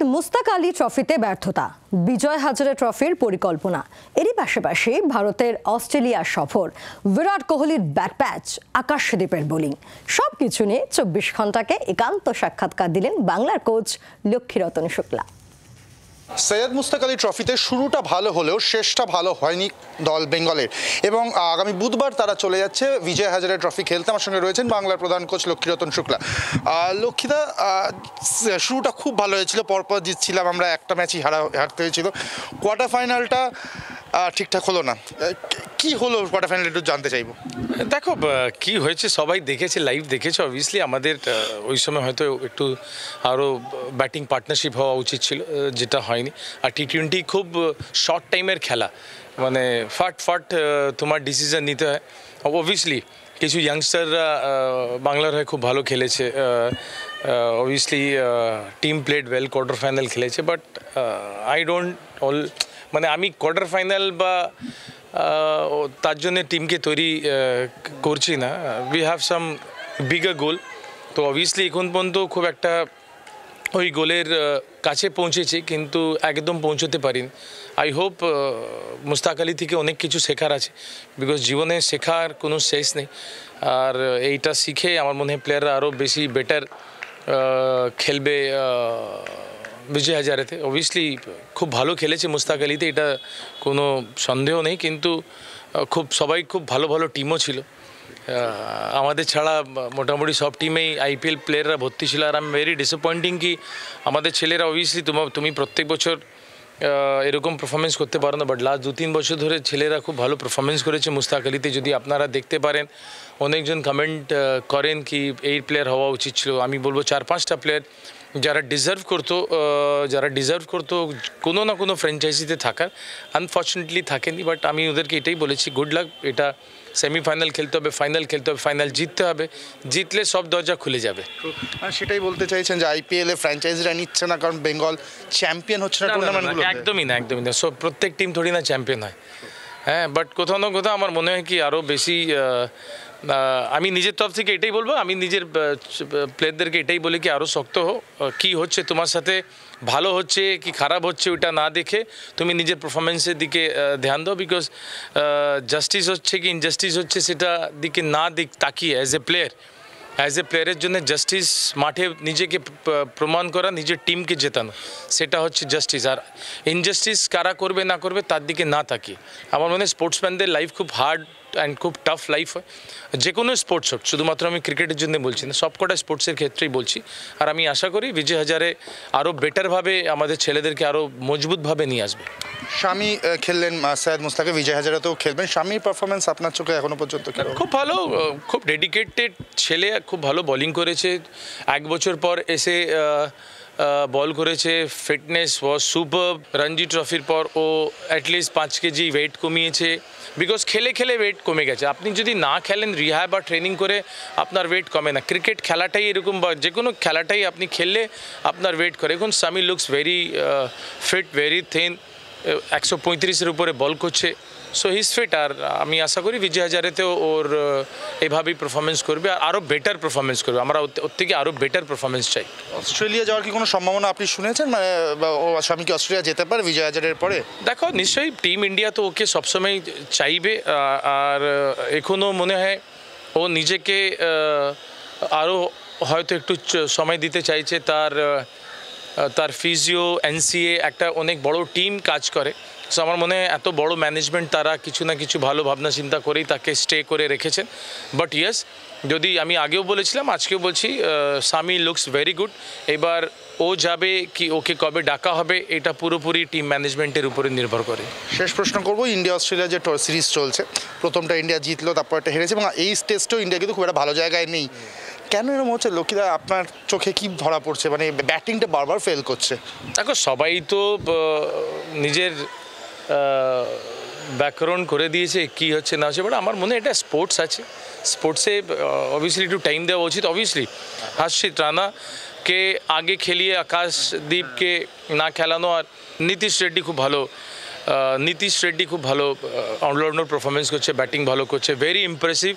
সৈয়দ মুস্তাক আলী ট্রফিতে ব্যর্থতা, বিজয় হাজারে ট্রফির পরিকল্পনা, এরই পাশাপাশি ভারতের অস্ট্রেলিয়া সফর, বিরাট কোহলির ব্যাট প্যাচ, আকাশদীপের বোলিং, সবকিছু নিয়ে 24 ঘন্টাকে একান্ত সাক্ষাৎকার দিলেন বাংলার কোচ লক্ষ্মীরতন শুক্লা। সৈয়দ মুস্তাক আলী ট্রফিতে শুরুটা ভালো হলেও শেষটা ভালো হয়নি দল বেঙ্গলের, এবং আগামী বুধবার তারা চলে যাচ্ছে বিজয় হাজারে ট্রফি খেলতে। আমার সঙ্গে রয়েছেন বাংলার প্রধান কোচ লক্ষ্মীরতন শুক্লা। লক্ষ্মীদা, শুরুটা খুব ভালো হয়েছিল, পরপর জিতছিলাম আমরা, একটা ম্যাচই হারতে হয়েছিল, কোয়ার্টার ফাইনালটা ঠিকঠাক হলো না। কি হলো কোয়ার্টার ফাইনাল একটু জানতে চাইবো। দেখো কি হয়েছে সবাই দেখেছে, লাইভ দেখেছে। অবভিয়াসলি আমাদের ওই সময় হয়তো একটু আরও ব্যাটিং পার্টনারশিপ হওয়া উচিত ছিল, যেটা হয়নি। আর টি-20 খুব শর্ট টাইমের খেলা, মানে ফাট তোমার ডিসিশন নিতে হয়। অবভিয়াসলি কিছু ইয়াংস্টাররা বাংলার হয়ে খুব ভালো খেলেছে, obviously team played well, quarter final খেলেছে, বাট আই ডোন্ট মানে আমি কোয়ার্টার ফাইনাল বা তার জন্য টিমকে তৈরি করছি না। উই হ্যাভ সাম বিগার গোল। তো অবভিয়াসলি এখন পর্যন্ত খুব একটা ওই গোলের কাছে পৌঁছেছি, কিন্তু একদম পৌঁছতে পারিনি। আই হোপ মুস্তাক আলী থেকে অনেক কিছু শেখার আছে, বিকজ জীবনে শেখার কোনো শেষ নেই। আর এইটা শিখে আমার মনে হয় প্লেয়াররা আরও বেশি বেটার খেলবে বিজয় হাজারেতে। অবভিয়াসলি খুব ভালো খেলেছে মুস্তাক আলীতে, এটা কোনো সন্দেহ নেই, কিন্তু সবাই খুব ভালো ভালো টিমও ছিল। আমাদের ছাড়া মোটামুটি সব টিমেই আইপিএল প্লেয়াররা ভর্তি ছিল। আর আই এম ভেরি ডিসঅ্যাপয়েন্টিং কি আমাদের ছেলেরা, অবভিয়াসলি তুমি প্রত্যেক বছর এরকম পারফরমেন্স করতে পারো না, বাট লাস্ট 2-3 বছর ধরে ছেলেরা খুব ভালো পারফরমেন্স করেছে মুস্তাক আলীতে। যদি আপনারা দেখতে পারেন, অনেকজন কমেন্ট করেন কি এই প্লেয়ার হওয়া উচিত ছিল। আমি বলবো 4-5টা প্লেয়ার যারা ডিজার্ভ করতো কোনো না কোনো ফ্র্যাঞ্চাইজিতে থাকার, আনফর্চুনেটলি থাকেনি। বাট আমি ওদেরকে এটাই বলেছি, গুড লাক। এটা সেমিফাইনাল খেলতে হবে, ফাইনাল খেলতে হবে, ফাইনাল জিততে হবে, জিতলে সব দরজা খুলে যাবে। সেটাই বলতে চাইছেন যে আইপিএলে ফ্র্যাঞ্চাইজিরা নিচ্ছে না কারণ বেঙ্গল চ্যাম্পিয়ন হচ্ছে না টুর্নামেন্টগুলো? একদমই না। সব প্রত্যেক টিম থোড়ি না চ্যাম্পিয়ন হয়। হ্যাঁ, বাট কোথাও না কোথাও আমার মনে হয় কি আরও বেশি, আমি নিজের তরফ থেকে এটাই বলবো, আমি নিজের প্লেয়ারদেরকে এটাই বলি কি আরও শক্ত হো। কী হচ্ছে তোমার সাথে, ভালো হচ্ছে কি খারাপ হচ্ছে, ওইটা না দেখে তুমি নিজের পারফরমেন্সের দিকে ধ্যান দাও। বিকজ জাস্টিস হচ্ছে কি ইনজাস্টিস হচ্ছে সেটা দিকে না তাকিয়ে অ্যাজ এ প্লেয়ারের জন্য জাস্টিস, মাঠে নিজেকে প্রমাণ করা, নিজের টিমকে জেতানো, সেটা হচ্ছে জাস্টিস। আর ইনজাস্টিস কারা করবে না করবে তার দিকে না তাকিয়ে, আমার মনে হয় স্পোর্টসম্যানদের লাইফ খুব হার্ড অ্যান্ড খুব টাফ লাইফ হয়। যে কোনো স্পোর্টস হোক, শুধুমাত্র আমি ক্রিকেটের জন্য বলছি না, সবকটা স্পোর্টসের ক্ষেত্রেই বলছি। আর আমি আশা করি বিজয় হাজারে আরও বেটারভাবে আমাদের ছেলেদেরকে আরও মজবুতভাবে নিয়ে আসবে। শামি খেললেন সৈয়দ মুস্তাকে, বিজয় হাজারেতেও খেলবেন। শামির পারফরমেন্স আপনার চোখে এখনো পর্যন্ত খুব ভালো, খুব ডেডিকেটেড ছেলে, খুব ভালো বোলিং করেছে। 1 বছর পর এসে বল করেছে, ফিটনেস ওয়াজ সুপার। রঞ্জি ট্রফির পর ও অ্যাটলিস্ট 5 কেজি ওয়েট কমিয়েছে, বিকজ খেলে ওয়েট কমে গেছে। আপনি যদি না খেলেন রিহ্যাব বা ট্রেনিং করে, আপনার ওয়েট কমে না। ক্রিকেট খেলাটাই এরকম, বা যে কোনো খেলাটাই আপনি খেললে আপনার ওয়েট করে। এখন Shami looks very fit, very thin, 135-এর উপরে বল করছে, সো হি ইজ ফিট। আর আমি আশা করি বিজয় হাজারেতেও ওর এইভাবেই পারফরমেন্স করবে, আর আরও বেটার পারফরমেন্স করবে। আমরা ওর থেকে আরও বেটার পারফরমেন্স চাই। অস্ট্রেলিয়া যাওয়ার কি কোনো সম্ভাবনা আপনি শুনেছেন, মানে ও স্বামী কি অস্ট্রেলিয়া যেতে পারে বিজয় হাজারের পরে? দেখো, নিশ্চয়ই টিম ইন্ডিয়া তো ওকে সবসময় চাইবে। আর এখনও মনে হয় ও নিজেকে আরও হয়তো একটু সময় দিতে চাইছে। তার ফিজিও, এনসিএ একটা অনেক বড় টিম কাজ করে। সো আমার মনে হয় এত বড় ম্যানেজমেন্ট, তারা কিছু না কিছু ভালো ভাবনা চিন্তা করেই তাকে স্টে করে রেখেছেন। বাট ইয়েস, যদি আমি আগেও বলেছিলাম, আজকেও বলছি, শামি লুকস ভেরি গুড। এবার ও যাবে কি ওকে কবে ডাকা হবে, এটা পুরোপুরি টিম ম্যানেজমেন্টের উপরে নির্ভর করে। শেষ প্রশ্ন করবো, ইন্ডিয়া অস্ট্রেলিয়া যে সিরিজ চলছে, প্রথমটা ইন্ডিয়া জিতলো, তারপর একটা হেরেছে, এবং এই টেস্টেও ইন্ডিয়া কিন্তু খুব একটা ভালো জায়গায় নেই। কেন এরকম হচ্ছে লক্ষ্মীদা, আপনার চোখে কি ধরা পড়ছে? মানে ব্যাটিংটা বারবার ফেল করছে। দেখো, সবাই তো নিজের ব্যাকরণ করে দিয়েছে কি হচ্ছে না হচ্ছে, বাট আমার মনে হয় এটা স্পোর্টস আছে। স্পোর্টসে অবভিয়াসলি একটু টাইম দেওয়া উচিত। অবভিয়াসলি হর্ষিত রানাকে আগে খেলিয়ে আকাশদীপকে না খেলানো, আর নীতিশ রেড্ডি খুব ভালো অলরাউন্ডার পারফরমেন্স করছে, ব্যাটিং ভালো করছে, ভেরি ইমপ্রেসিভ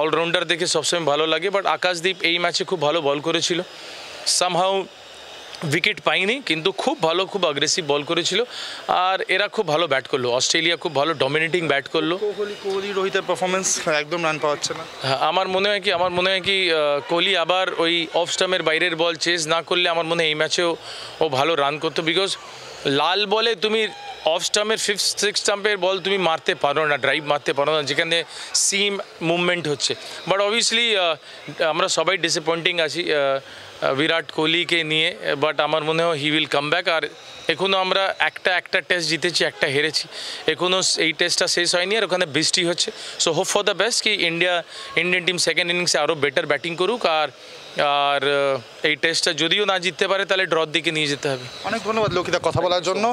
অলরাউন্ডার দেখে সবসময় ভালো লাগে। বাট আকাশদীপ এই ম্যাচে খুব ভালো বল করেছিল। সামহাউ উইকেট পাইনি, কিন্তু খুব ভালো, খুব অ্যাগ্রেসিভ বল করেছিল আর এরা খুব ভালো ব্যাট করলো। অস্ট্রেলিয়া খুব ভালো ডমিনেটিং ব্যাট করলো। কোহলি রোহিতের পারফরমেন্স একদম রান পাওয়াচ্ছে না। হ্যাঁ, আমার মনে হয় কি কোহলি আবার ওই অফ স্টাম্পের বাইরের বল চেস না করলে আমার মনে হয় এই ম্যাচেও ও ভালো রান করতো, বিকজ লাল বলে তুমি অফ স্টাম্পের 5-6 স্টাম্পের বল তুমি মারতে পারো না, ড্রাইভ মারতে পারো না, যেখানে সিম মুভমেন্ট হচ্ছে। বাট অবভিয়াসলি আমরা সবাই ডিসঅ্যাপয়েন্টিং আছি বিরাট কোহলিকে নিয়ে, বাট আমার মনে হয় হি উইল কাম ব্যাক। আর এখনও আমরা একটা টেস্ট জিতেছি, একটা হেরেছি, এখনও এই টেস্টটা শেষ হয়নি আর ওখানে বৃষ্টি হচ্ছে। So hope for the best কি ইন্ডিয়ান টিম সেকেন্ড ইনিংসে আরও বেটার ব্যাটিং করুক আর এই টেস্টটা যদিও না জিততে পারে তাহলে ড্রর দিকে নিয়ে যেতে হবে। অনেক ধন্যবাদ লক্ষিতা কথা বলার জন্য।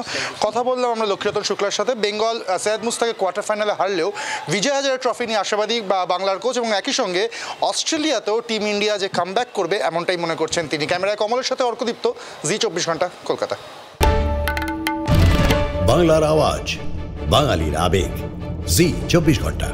কথা বললাম আমরা লক্ষ্মীরতন শুক্লার সাথে। বেঙ্গল সৈয়দ মুস্তাকে কোয়ার্টার ফাইনালে হারলেও বিজয় হাজারে ট্রফি নিয়ে আশাবাদী বাংলার কোচ, এবং একই সঙ্গে অস্ট্রেলিয়াতেও টিম ইন্ডিয়া যে কামব্যাক করবে এমনটাই মনে করছেন তিনি। ক্যামেরায় কমলের সাথে অর্কদীপ্ত, জি 24 ঘন্টা, কলকাতা। বাংলার আওয়াজ, বাঙালির আবেগ, জি 24 ঘন্টা।